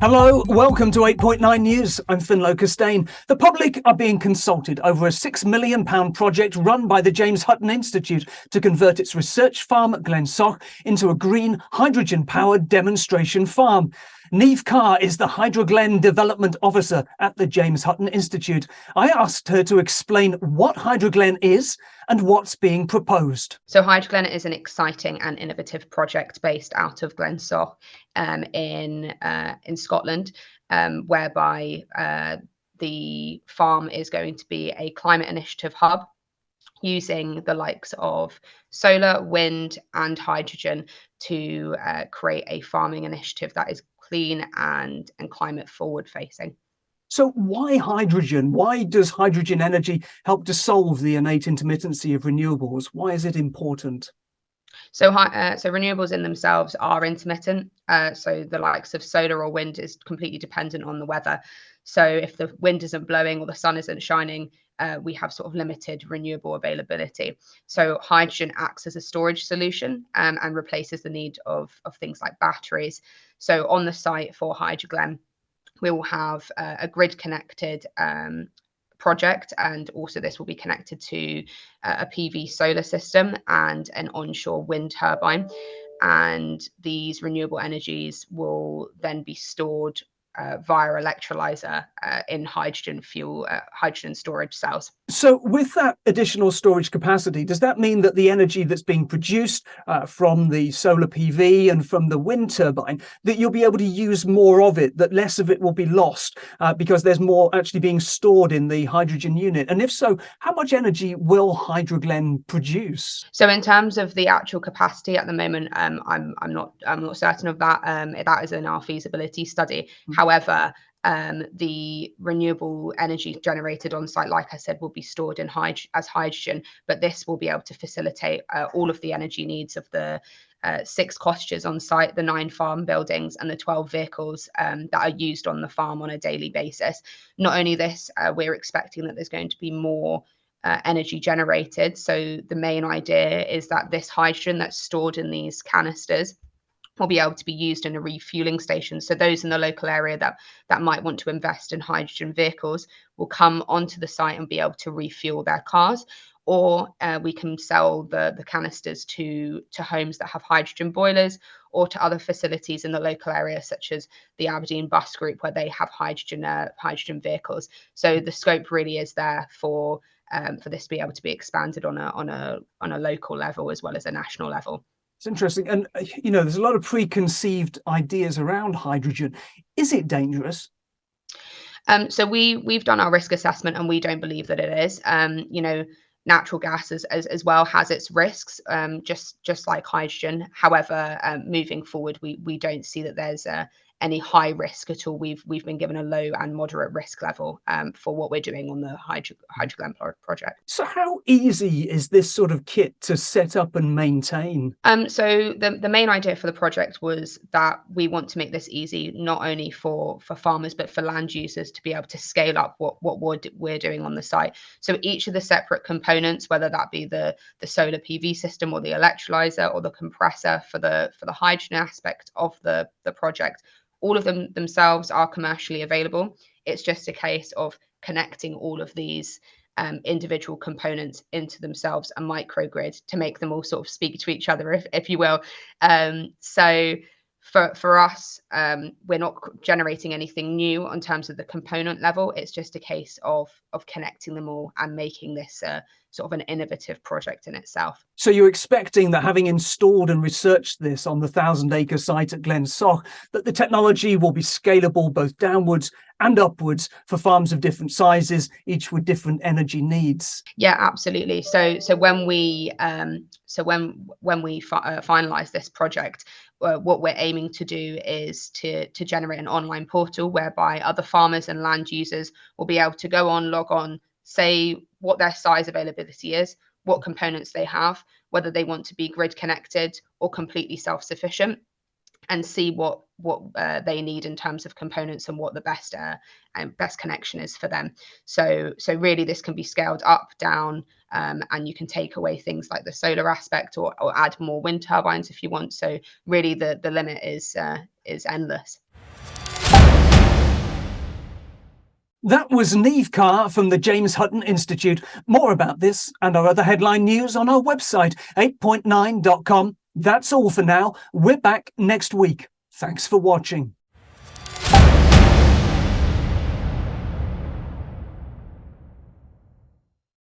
Hello, welcome to 8.9 News. I'm ffinlo Costain. The public are being consulted over a £6 million project run by the James Hutton Institute to convert its research farm at Glensoch into a green, hydrogen-powered demonstration farm. Niamh Carr is the Hydro-Glen Development Officer at the James Hutton Institute. I asked her to explain what Hydro-Glen is and what's being proposed. So Hydro-Glen is an exciting and innovative project based out of Glensoch in Scotland, whereby the farm is going to be a climate initiative hub using the likes of solar, wind and hydrogen to create a farming initiative that is clean and climate forward facing. So why hydrogen? Why does hydrogen energy help to solve the innate intermittency of renewables? Why is it important? So renewables in themselves are intermittent. So the likes of solar or wind is completely dependent on the weather. So if the wind isn't blowing or the sun isn't shining, we have sort of limited renewable availability. So hydrogen acts as a storage solution and replaces the need of things like batteries. So on the site for Hydro-Glen, we will have a grid connected project, and also this will be connected to a PV solar system and an onshore wind turbine, and these renewable energies will then be stored via electrolyzer in hydrogen storage cells. So with that additional storage capacity, does that mean that the energy that's being produced from the solar PV and from the wind turbine, that you'll be able to use more of it, that less of it will be lost because there's more actually being stored in the hydrogen unit? And if so, how much energy will Hydro-Glen produce? So in terms of the actual capacity at the moment, I'm not certain of that. That is in our feasibility study. However, the renewable energy generated on site, like I said, will be stored in as hydrogen, but this will be able to facilitate all of the energy needs of the 6 cottages on site, the 9 farm buildings and the 12 vehicles that are used on the farm on a daily basis. Not only this, we're expecting that there's going to be more energy generated. So the main idea is that this hydrogen that's stored in these canisters will be able to be used in a refueling station. So those in the local area that might want to invest in hydrogen vehicles will come onto the site and be able to refuel their cars. Or we can sell the canisters to homes that have hydrogen boilers, or to other facilities in the local area, such as the Aberdeen Bus Group, where they have hydrogen vehicles. So the scope really is there for this to be able to be expanded on a local level as well as a national level. It's interesting. And, there's a lot of preconceived ideas around hydrogen. Is it dangerous? So we've done our risk assessment and we don't believe that it is. Natural gas as well has its risks, just like hydrogen. However, moving forward, we don't see that there's any high risk at all. We've been given a low and moderate risk level for what we're doing on the Hydro-Glen project. So how easy is this sort of kit to set up and maintain? So the main idea for the project was that we want to make this easy, not only for farmers, but for land users to be able to scale up what we're doing on the site. So each of the separate components, whether that be the solar PV system or the electrolyzer or the compressor for the hydrogen aspect of the project, all of them themselves are commercially available. It's just a case of connecting all of these individual components into themselves, a microgrid, to make them all sort of speak to each other, if you will. So for us, we're not generating anything new in terms of the component level. It's just a case of connecting them all and making this sort of an innovative project in itself. So you're expecting that, having installed and researched this on the 1,000-acre site at Glensoch, that the technology will be scalable both downwards and upwards for farms of different sizes, each with different energy needs. Yeah, absolutely. So when we finalize this project, what we're aiming to do is to generate an online portal whereby other farmers and land users will be able to go on, log on, say what their size availability is, what components they have, whether they want to be grid connected or completely self-sufficient, and see what they need in terms of components and what the best connection is for them. So really this can be scaled up, down, and you can take away things like the solar aspect or add more wind turbines if you want. So really the limit is endless. That was Niamh Carr from the James Hutton Institute. More about this and our other headline news on our website, 8.9.com. That's all for now. We're back next week. Thanks for watching.